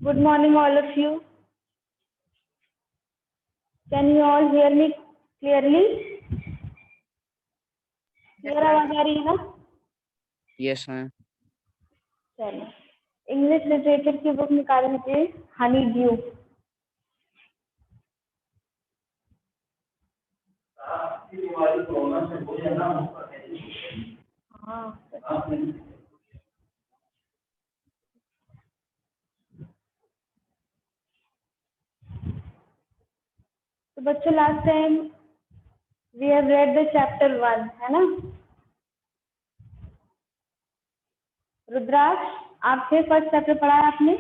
Good morning, all of you. Can you all hear me clearly? Clear आवाज आ रही है ना? Yes ma'am. चलो, इंग्लिश लिटरेचर की बुक निकाल लीजिए, हनी ड्यू। हाँ, तो बच्चों last time we have read the chapter 1, है ना? रुद्राक्ष, आपके फर्स्ट चैप्टर पढ़ा है आपने?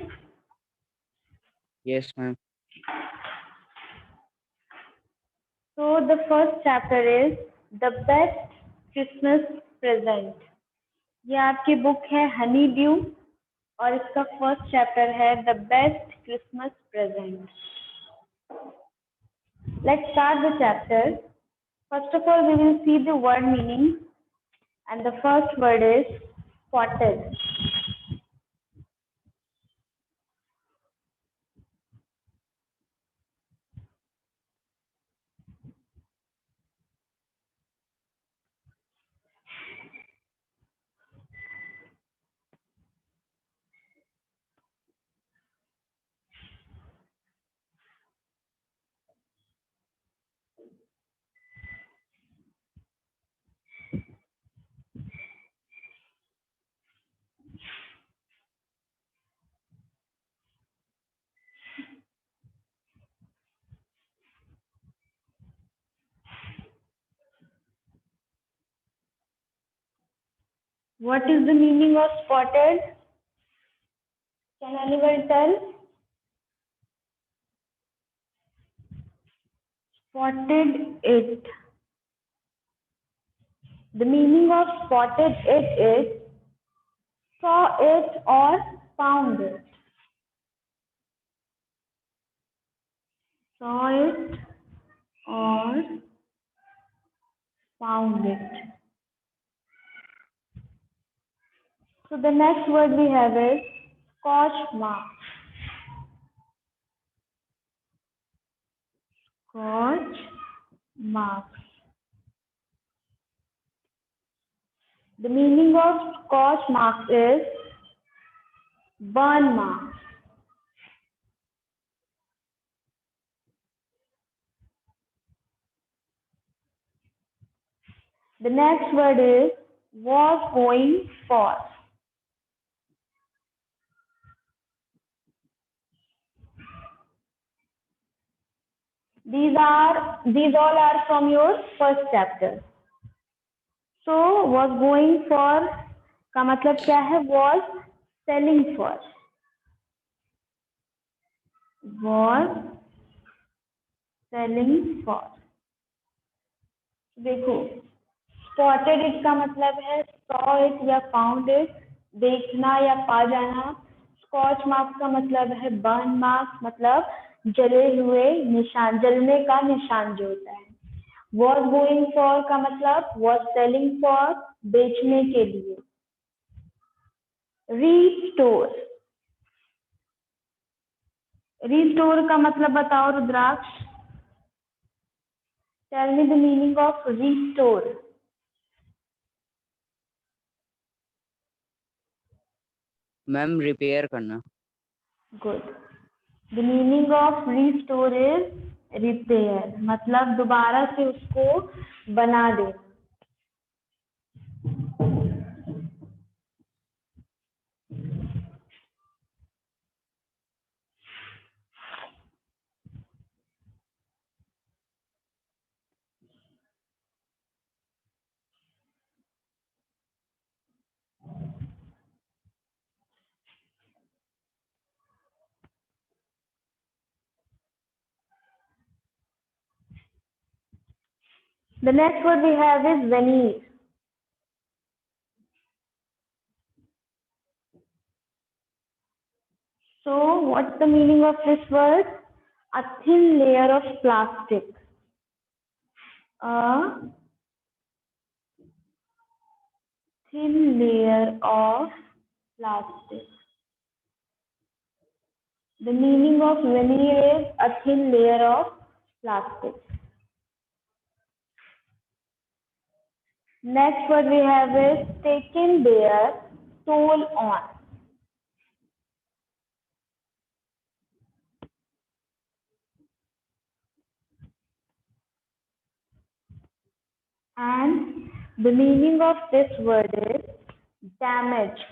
Yes ma'am. So the first chapter is the best Christmas present. ये आपकी बुक है हनी ड्यू और इसका फर्स्ट चैप्टर है the best Christmas present. Let's start the chapter. First of all, we will see the word meaning, and the first word is spotted. What is the meaning of spotted? Can anyone tell? Spotted it. The meaning of spotted it is saw it or found it. Saw it or found it. So the next word we have is scotch mark. Scotch mark. The meaning of scotch mark is burn mark. The next word is was going for. These all are from your first chapter. So was going for का मतलब क्या है? Was selling for. Was selling for. देखो, spotted it का मतलब है saw it या found it, देखना या पा जाना। स्कॉच मार्क का मतलब है बर्न मार्क, मतलब जले हुए निशान, जलने का निशान जो होता है। वॉज गोइंग फॉर का मतलब वॉज सेलिंग फॉर, बेचने के लिए। रीस्टोर, रीस्टोर का मतलब बताओ Rudraksh. Tell me the meaning of restore. Ma'am repair करना। Good. The meaning of restore is repair, मतलब दोबारा से उसको बना दे। The next word we have is veneer. So what's the meaning of this word? A thin layer of plastic. A thin layer of plastic. The meaning of veneer is a thin layer of plastic. Next word we have is taken their toll on. And the meaning of this word is damaged.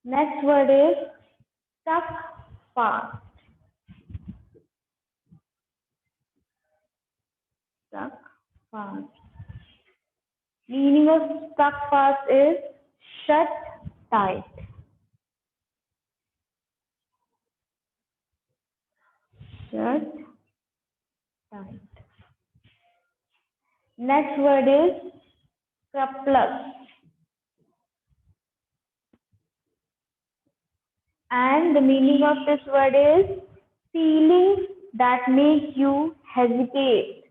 Next word is stuck fast. Stuck fast. Meaning of stuck fast is shut tight. Shut tight. Next word is surplus. And the meaning of this word is feelings that make you hesitate.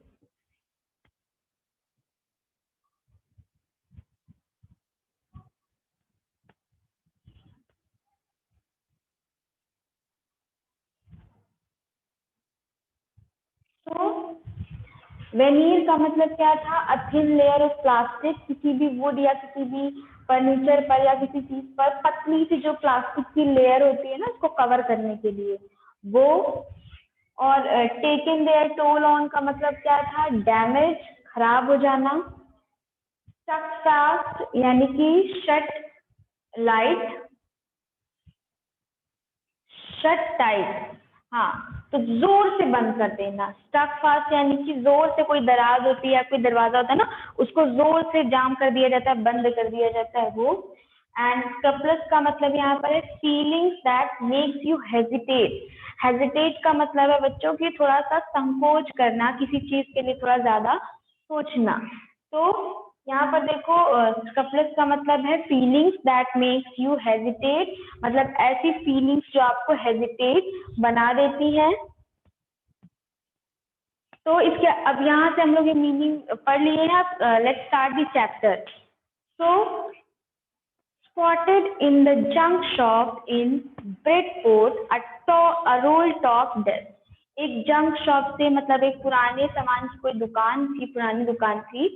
तो vernier का मतलब क्या था? A thin layer of plastic, किसी भी would या किसी भी फर्नीचर पर या किसी चीज पर पतली सी जो प्लास्टिक की लेयर होती है ना, उसको कवर करने के लिए वो। और टेकन देयर टोल ऑन का मतलब क्या था? डैमेज, खराब हो जाना। स्टक फास्ट यानी कि शट लाइट, शट टाइट, हाँ, तो जोर से बंद कर देना। स्टक फास्ट यानी कि जोर से कोई दराज होती है या कोई दरवाजा होता है ना, उसको जोर से जाम कर दिया जाता है, बंद कर दिया जाता है वो। एंड सरप्लस का मतलब यहाँ पर है feelings that makes you hesitate. Hesitate का मतलब है बच्चों की थोड़ा सा संकोच करना, किसी चीज के लिए थोड़ा ज्यादा सोचना। तो यहाँ पर देखो कपलेस का मतलब है feelings that makes you hesitate, मतलब ऐसी फीलिंग्स जो आपको हेजिटेट बना देती है। तो इसके अब यहाँ से हम लोग ये मीनिंग पढ़ लिए हैं। Let's start the chapter. So spotted in the junk shop in Bridport a roll top desk। एक जंक शॉप से मतलब एक पुराने सामान की कोई दुकान थी, पुरानी दुकान थी,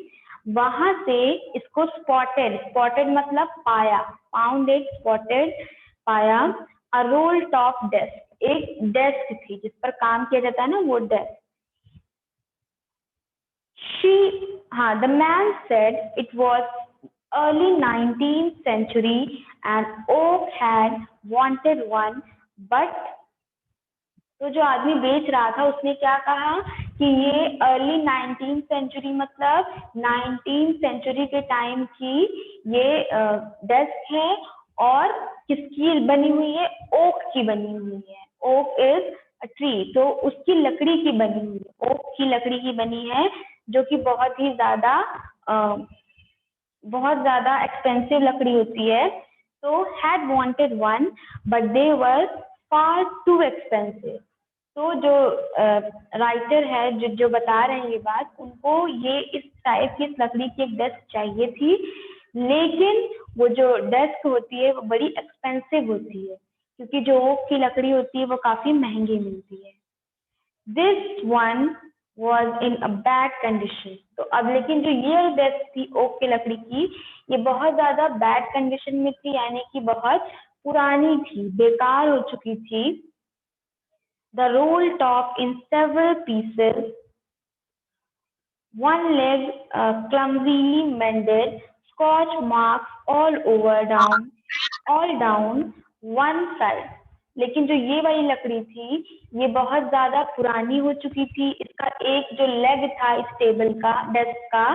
वहां से इसको स्पॉटेड, स्पॉटेड मतलब पाया, फाउंडेड, स्पॉटेड पाया। अ रोल टॉप डेस्क, एक डेस्क थी जिस पर काम किया जाता है ना, वो desk. The man said it was early 19th century and Oak had wanted one, but तो जो आदमी बेच रहा था उसने क्या कहा कि ये अर्ली 19th सेंचुरी मतलब 19th सेंचुरी के टाइम की ये डेस्क है, और किसकी बनी हुई है? ओक की बनी हुई है। ओक इज अ ट्री, तो उसकी लकड़ी की बनी हुई है, ओक की लकड़ी की बनी है, जो कि बहुत ज्यादा एक्सपेंसिव लकड़ी होती है। तो had wanted one but they were far too expensive. तो जो राइटर है जो बता रहे हैं ये बात, उनको ये इस टाइप की लकड़ी की एक डेस्क चाहिए थी, लेकिन वो जो डेस्क होती है वो बड़ी एक्सपेंसिव होती है, क्योंकि जो ओक की लकड़ी होती है वो काफी महंगी मिलती है। This one was in a bad condition. तो अब लेकिन जो ये डेस्क थी ओक की लकड़ी की, ये बहुत ज्यादा बैड कंडीशन में थी, यानी कि बहुत पुरानी थी, बेकार हो चुकी थी। The roll top in several pieces, one leg clumsily mended, scotch marks all down one side। लेकिन जो ये वाली लकड़ी थी ये बहुत ज्यादा पुरानी हो चुकी थी, इसका एक जो लेग था इस टेबल का, डेस्क का,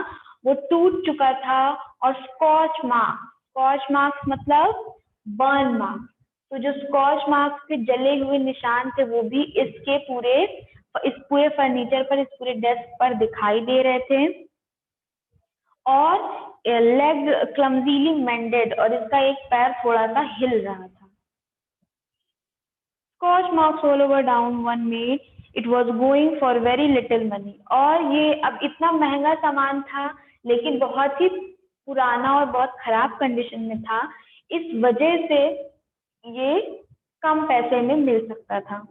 वो टूट चुका था, और स्कॉच मार्क्स मतलब बर्न मार्क्स, तो जो स्कॉच मार्क्स के जले हुए निशान थे वो भी इस पूरे फर्नीचर पर, इस पूरे डेस्क पर दिखाई दे रहे थे। और लेग क्लमजीली मेंडेड, और इसका एक पैर थोड़ा सा हिल रहा था। Scorch marks all over down one made it was going for very little money. और ये अब इतना महंगा सामान था लेकिन बहुत ही पुराना और बहुत खराब कंडीशन में था, इस वजह से ये कम पैसे में मिल सकता था।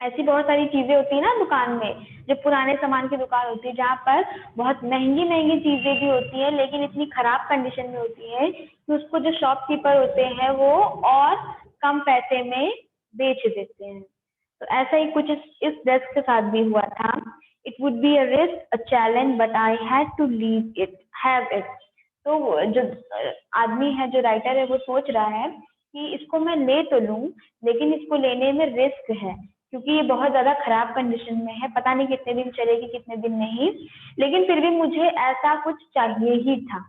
ऐसी बहुत सारी चीजें होती है ना दुकान में, जो पुराने सामान की दुकान होती है जहाँ पर बहुत महंगी महंगी चीजें भी होती है लेकिन इतनी खराब कंडीशन में होती है कि उसको जो शॉपकीपर होते हैं वो और कम पैसे में बेच देते हैं। तो ऐसा ही कुछ इस डेस्क के साथ भी हुआ था। It would be a risk, a challenge, but I had to leave it, have it. तो जो आदमी है, जो राइटर है, वो सोच रहा है कि इसको मैं ले तो लूं, लेकिन इसको लेने में रिस्क है क्योंकि ये बहुत ज्यादा खराब कंडीशन में है, पता नहीं कितने दिन चलेगी कितने दिन नहीं, लेकिन फिर भी मुझे ऐसा कुछ चाहिए ही था।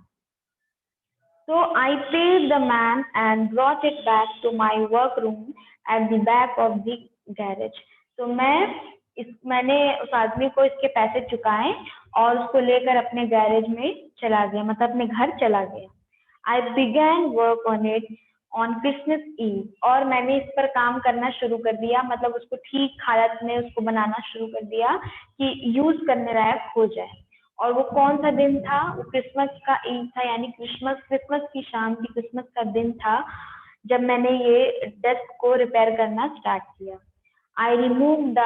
So I paid the man and brought it back to my workroom at the back of the garage. तो मैंने उस आदमी को इसके पैसे चुकाए और उसको लेकर अपने गैरेज में चला गया, मतलब अपने घर चला गया। I began work on it on Christmas Eve, और मैंने इस पर काम करना शुरू कर दिया, मतलब उसको ठीक हालत में उसको बनाना शुरू कर दिया कि यूज करने लायक हो जाए। और वो कौन सा दिन था? वो क्रिसमस का ईव था, यानी क्रिसमस की शाम थी, क्रिसमस का दिन था जब मैंने ये डेस्क को रिपेयर करना स्टार्ट किया। I remove the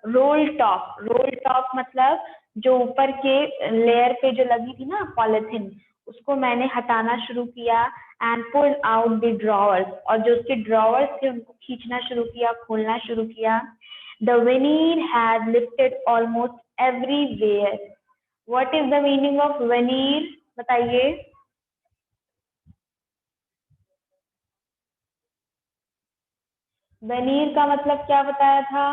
role top मतलब जो ऊपर के लेयर पे जो लगी थी ना पॉलिथीन, उसको मैंने हटाना शुरू किया। And pull out the drawers, और जो उसके ड्रॉवर्स थे उनको खींचना शुरू किया, खोलना शुरू किया। The veneer had lifted almost everywhere. What is the meaning of veneer? बताइए। veneer का मतलब क्या बताया था?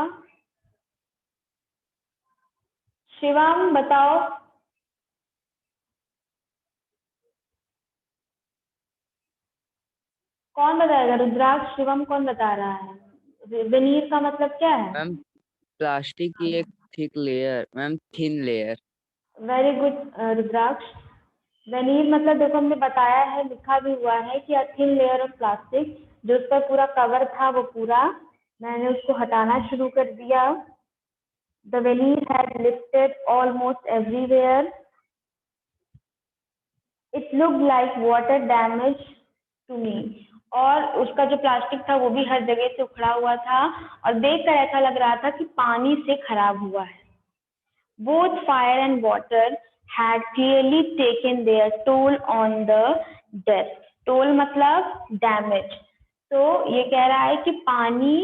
शिवम बताओ। कौन बताएगा? रुद्राक्ष, शिवम, कौन बता रहा है? veneer का मतलब क्या है? मैम प्लास्टिक की एक thick layer, ma'am thin layer. Very good Rudraksh. Veneer मतलब देखो हमने बताया है, लिखा भी हुआ है कि थिन लेयर ऑफ प्लास्टिक, जो उस पर पूरा कवर था वो पूरा मैंने उसको हटाना शुरू कर दिया। The veneer had lifted almost everywhere. It looked like water damage to me. और उसका जो प्लास्टिक था वो भी हर जगह से उखड़ा हुआ था और देखकर ऐसा लग रहा था कि पानी से खराब हुआ है। Both fire and water had clearly taken their toll on the desk. Toll मतलब damage. तो ये कह रहा है कि पानी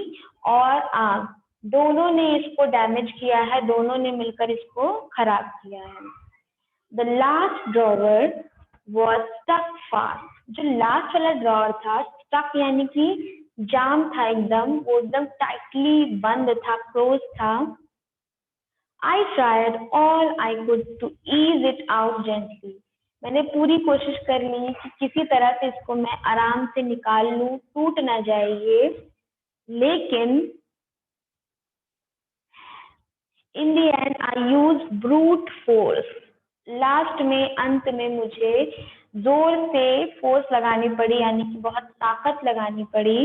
और आग दोनों ने इसको डैमेज किया है, दोनों ने मिलकर इसको खराब किया है। The last drawer was stuck fast. जो लास्ट वाला ड्रॉवर था, stuck यानी कि जाम था एकदम, वो एकदम टाइटली बंद था, क्लोज था। I tried all I could to ease it out gently. मैंने पूरी कोशिश कर ली कि किसी तरह से इसको मैं आराम से निकाल लूं, टूट ना जाए ये, लेकिन in the end I used brute force. Last में, अंत में मुझे जोर से फोर्स लगानी पड़ी, यानी कि बहुत ताकत लगानी पड़ी।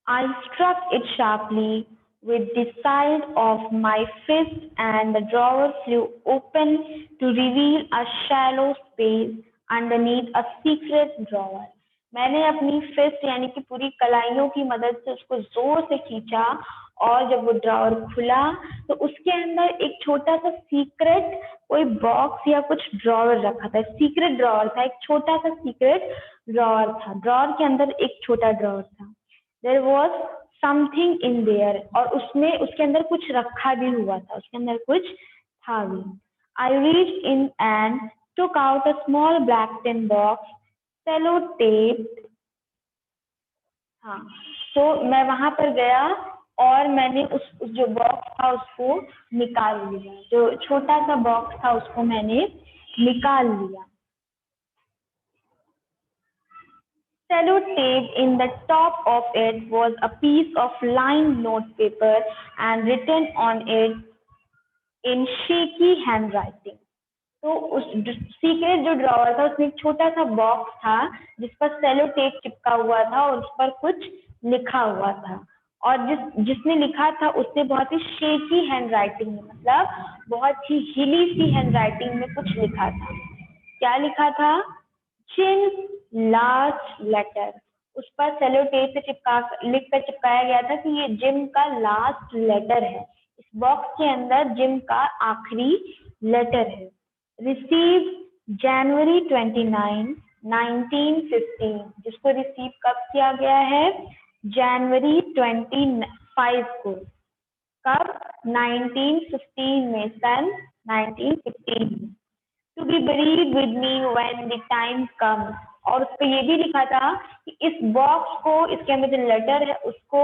I struck it sharply with the side of my fist and the drawer flew open to reveal a shallow space underneath a secret drawer. मैंने अपनी फिस्ट यानी कि पूरी कलाइयों की मदद से उसको जोर से खींचा और जब वो ड्रॉवर खुला तो उसके अंदर एक छोटा सा सीक्रेट कोई बॉक्स या कुछ ड्रॉवर रखा था। सीक्रेट ड्रॉवर था, एक छोटा सा सीक्रेट ड्रॉवर था। ड्रॉवर के अंदर एक छोटा ड्रॉवर था। There was something in there, और उसमें उसके अंदर कुछ रखा भी हुआ था, उसके अंदर कुछ था भी। I reached in and took out a small black tin box, sellotaped। हाँ, तो मैं वहां पर गया और मैंने उस जो बॉक्स था उसको निकाल लिया, जो छोटा सा बॉक्स था उसको मैंने निकाल लिया। Sellotaped in the top of it was a piece of lined notepaper and written on it in shaky handwriting. तो उस सीक्रेट जो ड्रॉवर था उसमें एक छोटा सा बॉक्स था जिस पर सेलो टेप चिपका हुआ था और उस पर कुछ लिखा हुआ था और जिसने लिखा था उसने बहुत ही शेकी हैंड राइटिंग में, मतलब बहुत ही हिली सी हैंड राइटिंग में कुछ लिखा था। क्या लिखा था? Jim last letter. उस पर सेलो टेप से लिख कर चिपकाया गया था कि ये जिम का लास्ट लेटर है। इस बॉक्स के अंदर जिम का आखिरी लेटर है। रिसीव जनवरी 29, 1915। जिसको रिसीव कब किया गया है? जनवरी 25 को। कब? 1915 में, सन 1915 में। To be buried with me when the time comes। और उस पर ये भी लिखा था कि इस बॉक्स को, इसके अंदर जो लेटर है उसको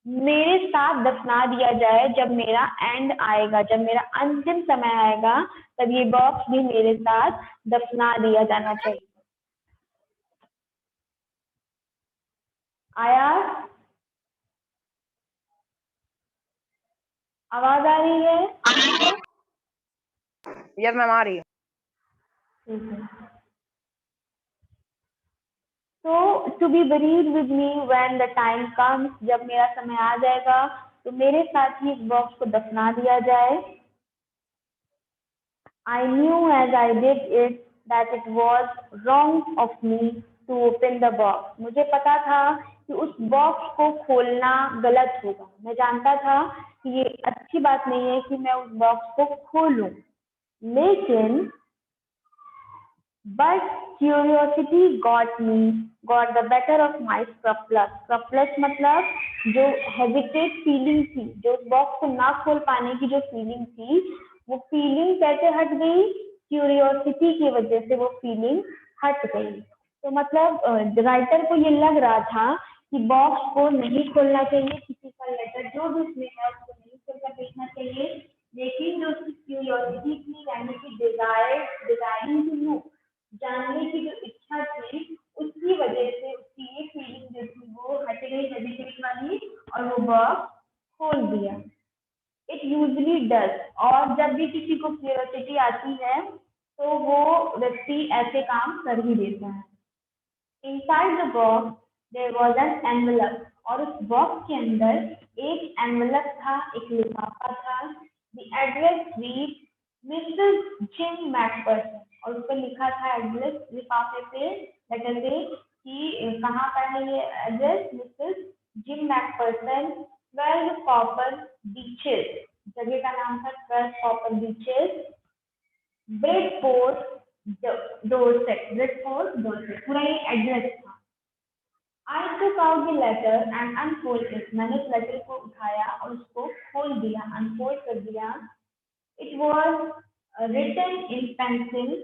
मेरे साथ दफना दिया जाए जब मेरा एंड आएगा, जब मेरा अंतिम समय आएगा, तब ये बॉक्स भी मेरे साथ दफना दिया जाना चाहिए। आया? आवाज आ रही है? यस मैम, आ रही है। तो to be buried with me when the time comes, जब मेरा समय आ जाएगा तो मेरे साथ ही इस बॉक्स को दफना दिया जाए। I knew as I did it that it was wrong of me to open the box। मुझे पता था कि उस बॉक्स को खोलना गलत होगा। मैं जानता था कि ये अच्छी बात नहीं है कि मैं उस बॉक्स को खोलूं, लेकिन but curiosity got the better of my scrupulous। scrupulous मतलब जो hesitate feeling थी, जो उस बॉक्स को ना खोल पाने की जो फीलिंग थी, वो फीलिंग कैसे हट गई? क्यूरियोसिटी की वजह से वो फीलिंग हट गई। तो मतलब राइटर को ये लग रहा था कि बॉक्स को नहीं खोलना चाहिए, किसी का लेटर जो भी उसमें है उसको नहीं खोलकर देखना चाहिए, लेकिन जो उसकी क्यूरियोसिटी थी, यानी कि डिजायरिंग टू जानने की जो इच्छा थी, उसकी वजह से उसकी ये फीलिंग जो थी वो हट गई, हेजिटेट वाली, और वो बॉक्स खोल दिया। It usually does. और जब भी किसी को क्यूरियोसिटी आती है तो वो व्यक्ति ऐसे काम कर ही देता है। Inside the box there was an envelope. और उस बॉक्स के अंदर एक एनवेलप था, एक लिफाफा था। The address read Mrs Jim McPherson. और उस पर लिखा था एड्रेस, लिफाफे पे, लेटर पे, कि कहाँ पर है ये address? Mrs Jim McPherson, 12 Copper Beeches. जगह का नाम था 12 Copper Beeches, Bradford, Dorset. Bradford, Dorset, पूरा ये एड्रेस था। I took out the letter and unfolded it। मैंने उस लेटर को उठाया और उसको खोल दिया, अनफोल्ड कर दिया। It was written in pencil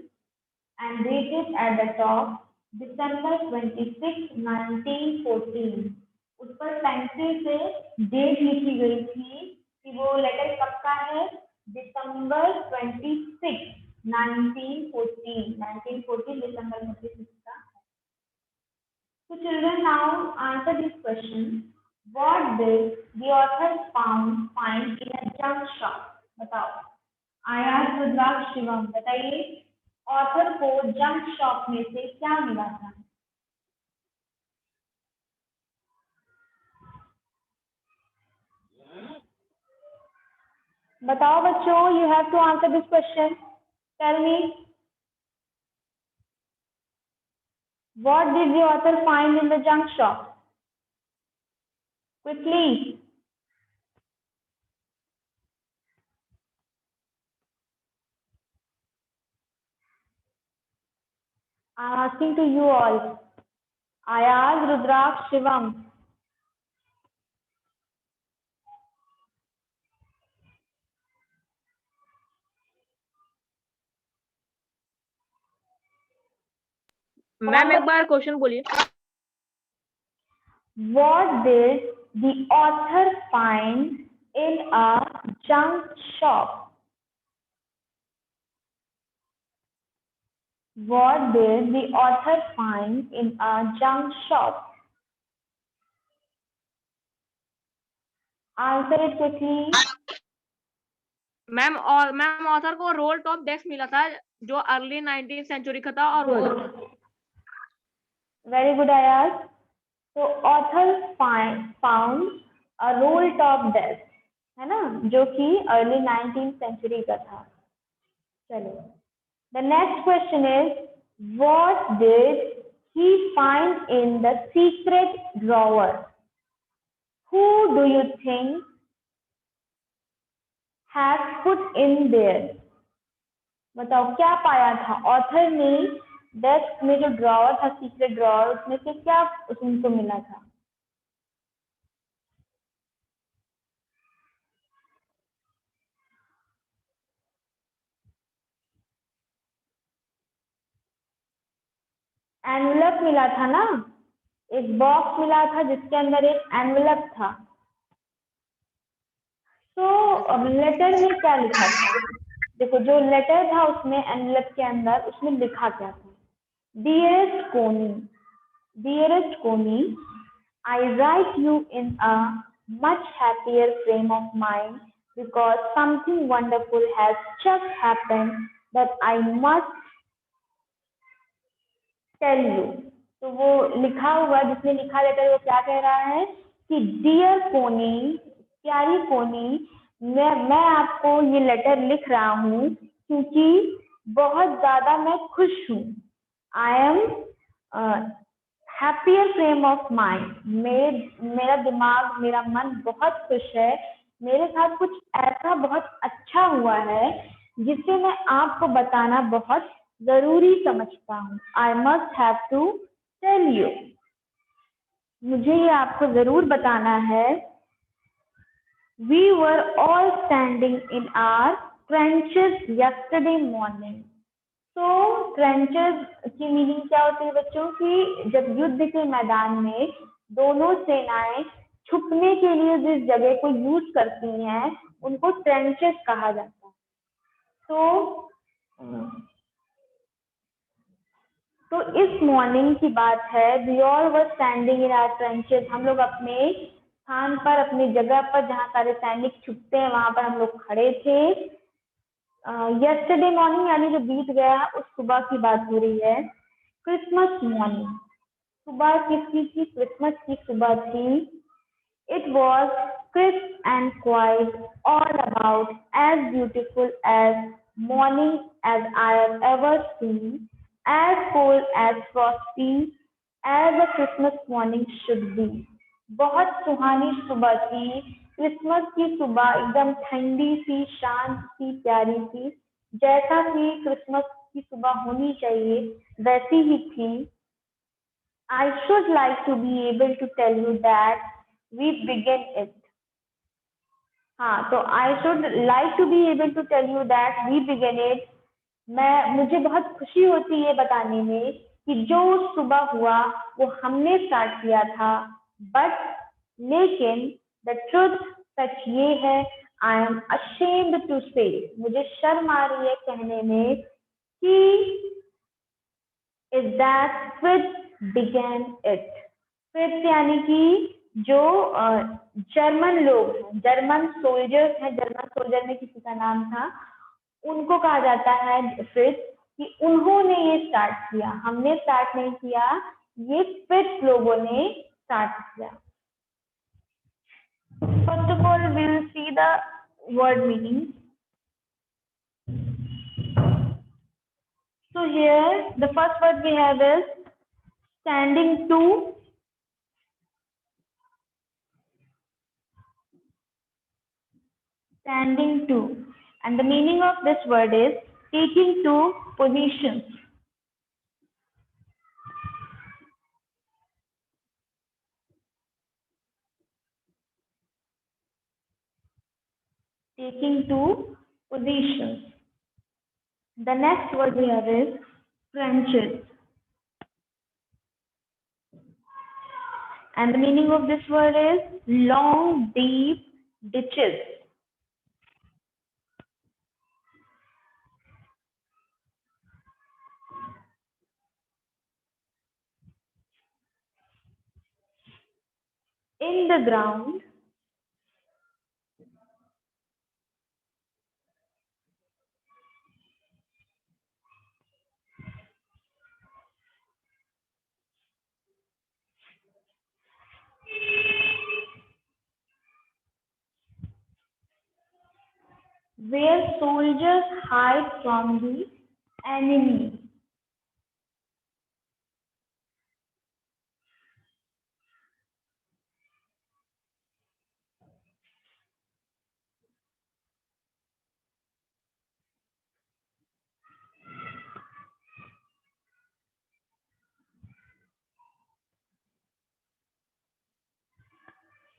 and dated at the top December 26, 1914। उस पर पेंसिल से डेट लिखी गई थी कि वो लेटर कब का है? दिसंबर 26, 1914। 1914 दिसंबर 26 का। So children, now answer this question. What did the author find in a junk shop? बताओ। आयास, रुद्राक्ष, शिवम, बताइए ऑथर को जंक शॉप में से क्या मिला था? बताओ बच्चों, you have to answer this question. Tell me, what did the author find in the junk shop? Quickly. I'm asking to you all. Ayaz, Rudraksh, Shivam. Ma'am एक बार क्वेश्चन बोलिए। What did the author find in a junk shop? What did the author find in a junk shop? Answer it quickly. Ma'am author को role top desk मिला था जो early 19th century का था, और वो Very good, Ayaz. So author found role top desk, है ना, जो कि अर्ली 19th सेंचुरी का था। चलो, the next question is what did he find in the secret drawer? Who do you think has put in there? बताओ क्या पाया था ऑथर ने डेस्क में, जो ड्रॉवर था, सीक्रेट ड्रॉवर, उसमें से क्या उनको मिला था? एनवलप मिला था ना, एक बॉक्स मिला था जिसके अंदर एक एनवलप था। तो अब लेटर में क्या लिखा था? देखो, जो लेटर था उसमें एनवलप के अंदर, उसमें लिखा क्या था? डियरेस्ट कोनी, I write you in a much happier frame of mind because something wonderful has just happened that I must tell you. तो वो लिखा हुआ, जिसने लिखा लेटर, वो क्या कह रहा है कि डियर कोनी, प्यारी कोनी, मैं आपको ये लेटर लिख रहा हूँ क्योंकि बहुत ज्यादा मैं खुश हूँ। I am happier frame of mind, मेरा दिमाग, मेरा मन बहुत खुश है, मेरे साथ कुछ ऐसा बहुत अच्छा हुआ है जिसे मैं आपको बताना बहुत जरूरी समझता हूँ। I must have to tell you, मुझे ये आपको जरूर बताना है। We were all standing in our trenches yesterday morning. तो ट्रेंचेस की मीनिंग क्या होती है बच्चों की? जब युद्ध के मैदान में दोनों सेनाएं छुपने के लिए जिस जगह को यूज करती हैं, उनको ट्रेंचेस कहा जाता है। तो इस मॉर्निंग की बात है। We all were standing in our trenches, हम लोग अपने स्थान पर, अपनी जगह पर, जहाँ सारे सैनिक छुपते हैं, वहां पर हम लोग खड़े थे। यस्टरडे मॉर्निंग यानी जो बीत गया उस सुबह की बात हो रही है। क्रिसमस मॉर्निंग, सुबह किसकी थी? क्रिसमस की सुबह थी। It was crisp and quiet, all about as beautiful as morning as I have ever seen, as cold as frosty as a Christmas morning should be. बहुत सुहानी सुबह थी, क्रिसमस की सुबह एकदम ठंडी सी, शांत सी, प्यारी सी, जैसा कि क्रिसमस की सुबह होनी चाहिए वैसी ही थी। I should like to be able to tell you that we began it. हाँ, तो I should like to be able to tell you that we began it. मुझे बहुत खुशी होती है बताने में कि जो सुबह हुआ वो हमने स्टार्ट किया था। बट लेकिन द ट्रुथ सच ये है, आई एम ashamed टू से, मुझे शर्म आ रही है कहने में कि is that Fritz began it. Fritz यानी कि जो जर्मन लोग हैं, जर्मन सोल्जर्स हैं, जर्मन सोल्जर में किसी का नाम था, उनको कहा जाता है फ्रिट्ज, कि उन्होंने ये स्टार्ट किया, हमने स्टार्ट नहीं किया, ये फ्रिट्ज लोगों ने स्टार्ट किया। First of all we will see the word meaning. So here the first word we have is standing to. Standing to, and the meaning of this word is taking to positions. Taking to positions. The next word we have is trenches, and the meaning of this word is long, deep ditches. In the ground. where soldiers hide from the enemy.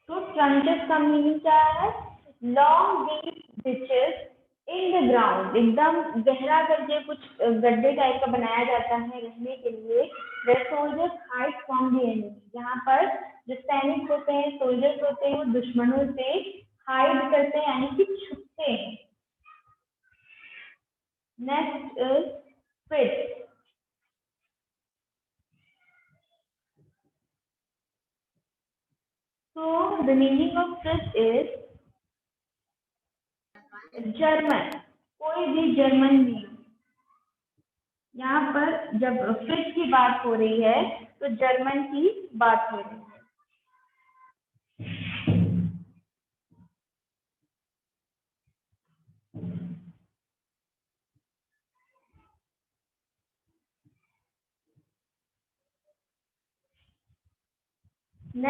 तो ट्रंचेस का meaning क्या है? Long deep ditches in the ground, एकदम गहरा करके कुछ गड्ढे type का बनाया जाता है रहने के लिए। Where soldiers hide from the enemy, यहाँ पर जो सैनिक होते हैं, सोल्जर्स होते हैं, वो दुश्मनों से हाइड करते हैं यानी कि छुपते हैं। Next is Fritz. So the meaning of this is German, कोई भी जर्मन नहीं। यहाँ पर जब फ्रिज की बात हो रही है तो जर्मन की बात हो रही है।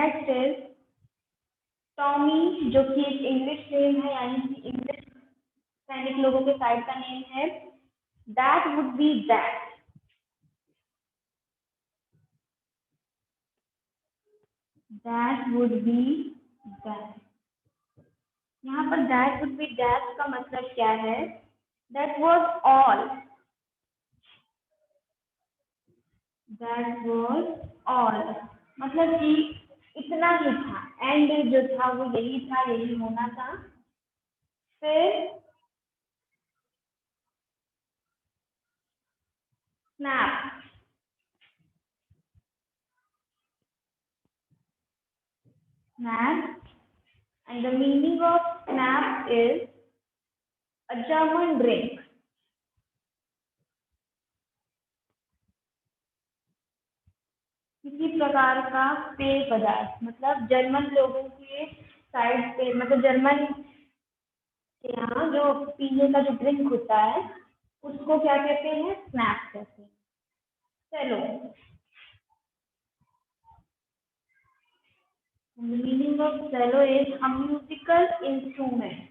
नेक्स्ट इज टॉमी, जो कि एक इंग्लिश नेम है, यानी कि इंग्लिश सैनिक लोगों के साइड का नेम है। That would be that, that would be that. यहाँ पर दैट वुड बी दैट का मतलब क्या है? That was all, that was all मतलब कि इतना ही था, एंड जो था वो यही था, यही होना था। फिर snap, snap, and the meaning of snap is a German drink. किसी प्रकार का पेय पदार्थ, मतलब जर्मन लोगों के साइड पे, मतलब जर्मन के यहाँ जो पीने का जो ड्रिंक होता है उसको क्या कहते हैं? स्नैप कहते हैं। चलो, the meaning of cello is a musical instrument.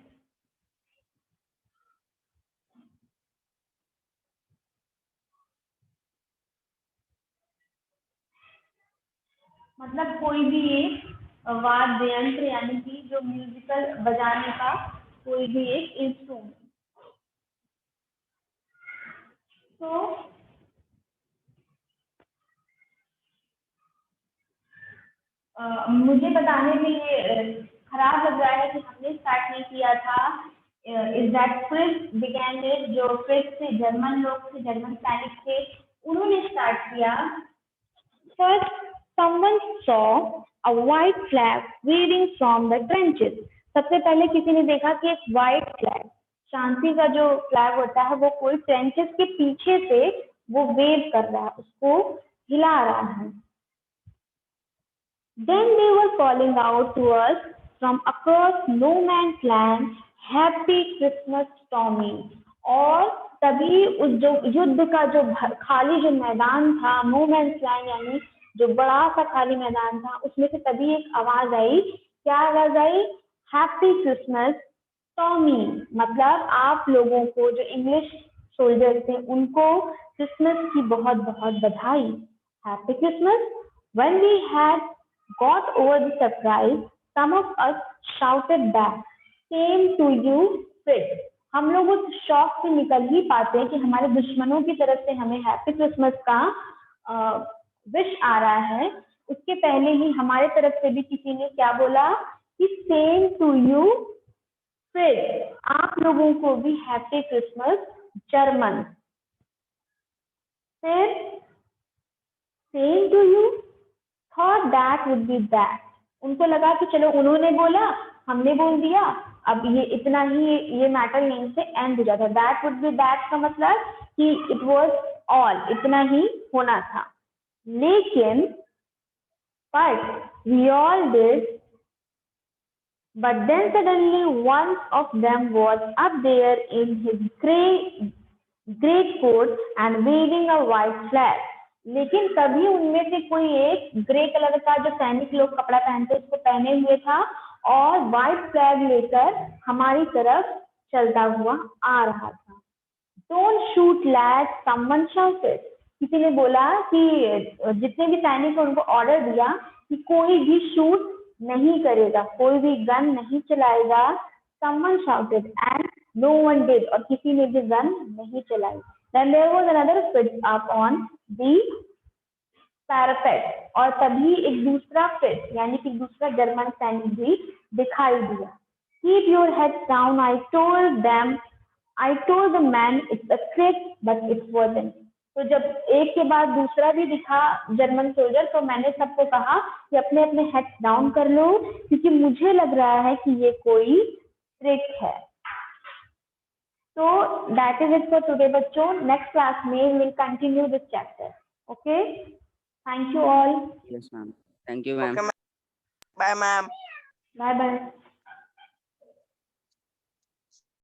मतलब कोई भी एक वाद्य यंत्र, यानी कि जो म्यूजिकल बजाने का कोई भी एक इंस्ट्रूमेंट। तो मुझे बताने में ये खराब लग रहा है कि हमने स्टार्ट नहीं किया था। Is that fridge began it, जो फ्रिज से जर्मन लोग थे, जर्मन सैनिक थे, उन्होंने स्टार्ट किया। First someone saw a white flag waving from the trenches. सबसे पहले किसी ने देखा कि एक व्हाइट फ्लैग, शांति का जो फ्लैग होता है, वो कोई ट्रेंचेस के पीछे से वो वेव कर रहा है, उसको हिला रहा है। Then they were calling out to us from across no man's land, Happy Christmas, Tommy. और तभी उस जो युद्ध का जो खाली जो मैदान था, नो मैन्स लैंड यानी जो बड़ा सा खाली मैदान था, उसमें से तभी एक आवाज आई। क्या आवाज आई? हैप्पी क्रिसमस टॉमी, मतलब आप लोगों को, जो इंग्लिश सोल्जर्स थे, उनको क्रिसमस की बहुत बहुत बधाई। Happy Christmas. When we had got over the surprise, some of us shouted back, "Same to you, Fritz." हम लोग उस शॉक से निकल ही पाते हैं कि हमारे दुश्मनों की तरफ से हमें हैप्पी क्रिसमस का विश आ रहा है। उसके पहले ही हमारे तरफ से भी किसी ने क्या बोला कि सेम टू यू फ्रिट्ज, आप लोगों को भी हैप्पी क्रिसमस जर्मन। फिर same to you thought that would be that, उनको लगा कि चलो उन्होंने बोला, हमने बोल दिया, अब ये इतना ही, ये मैटर यहीं से एंड हो जाता। दैट वुड बी दैट का मतलब कि इट वाज ऑल, इतना ही होना था। लेकिन but we all did But then suddenly one of them was up there in his great coat and waving a white flag. लेकिन तभी उनमें से कोई एक ग्रे कलर का जो सैनिक लोग कपड़ा पहनते उसको पहने हुए था और व्हाइट फ्लैग लेकर हमारी तरफ चलता हुआ आ रहा था. Don't shoot lads, someone shouted. किसी ने बोला कि जितने भी सैनिक हैं उनको ऑर्डर दिया कि कोई भी शूट नहीं करेगा, कोई भी गन नहीं चलाएगा. Someone shouted and no one did. और किसी ने भी गन नहीं चलाई. Then there was another fit up on the parapet. और तभी एक दूसरा fit यानी कि दूसरा जर्मन सैनिक भी दिखाई दिया. Keep your heads down, I told the man it's a trick, but it wasn't. तो जब एक के बाद दूसरा भी दिखा जर्मन सोल्जर तो मैंने सबको कहा कि अपने अपने हेड्स डाउन कर लो क्योंकि मुझे लग रहा है कि ये कोई ट्रिक है. तो that is it for today बच्चों. नेक्स्ट क्लास में we will continue this chapter. Okay, thank you all. Yes, ma'am. Thank you, ma'am. Okay, ma'am. Bye, ma'am. Bye bye.